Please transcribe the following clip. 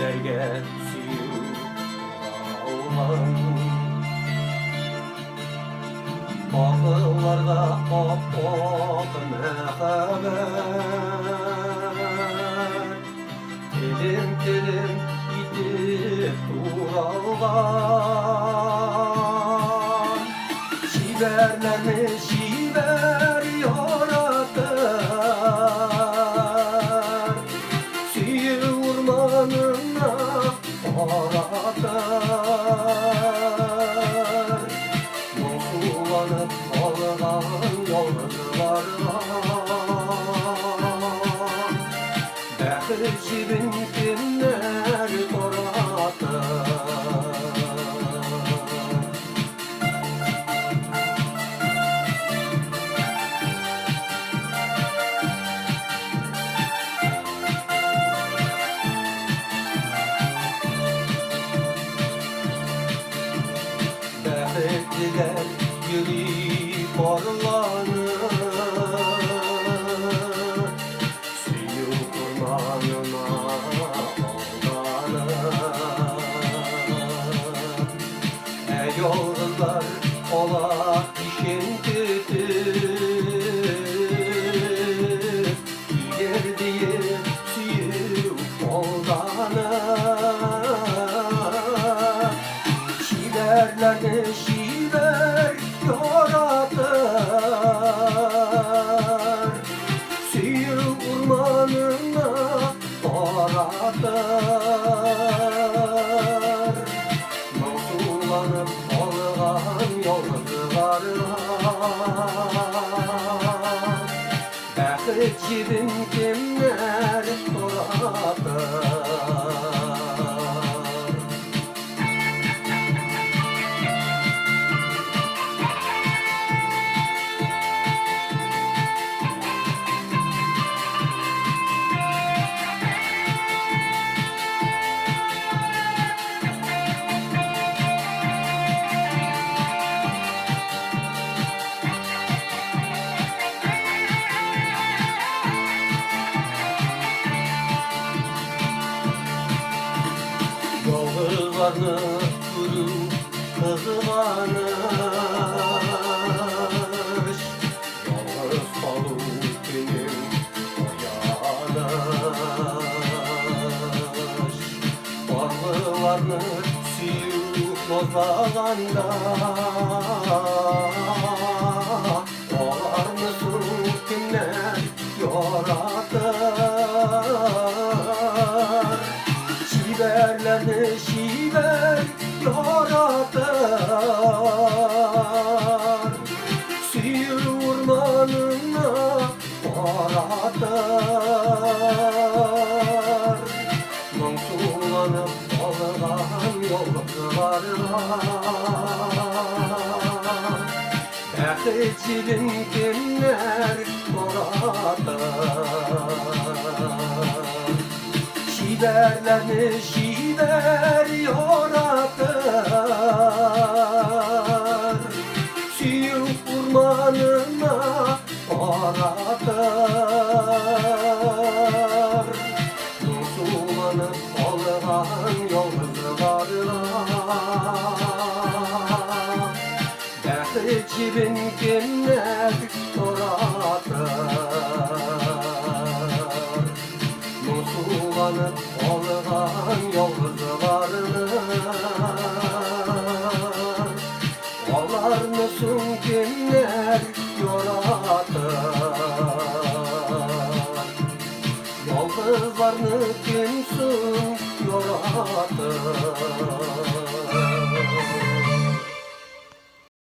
Derge suyup dağılan Bağlarda op mehabet Tilim yitip duralgan Şiberlerini şiber yaratır Suyu urmanına aratır Musulanıp kalgan yolcularla Behir şibin kimler toratır Behirliler yürüyüp orlanır Suyu kurmanına aldanır Ey yolcular ola işin tütür Gider diye suyu aldanır Şiverlerini şiver yaratır Suyu urmanına aratır Musulanıp kalgan yolcularla Behir şibin kimler toratır Yollarını kurup kızılanış Yalnız kalıp benim uyanış Bağlarını suyup bozağanda Olar mısın kimler yaratır Şiverlerini şiver yaratır Suyu urmanına aratır Musulanıp kalgan yolcularla Behir şibin kimler toratır Şiverlerini şiver yaratır Suyu urmanına aratır Musulanıp kalgan yolcularla Behir şibin kimler toratır Musulanıp kalgan yolcularını Olar mısın kimler yaratır Yalnızlarını kimsin yaratır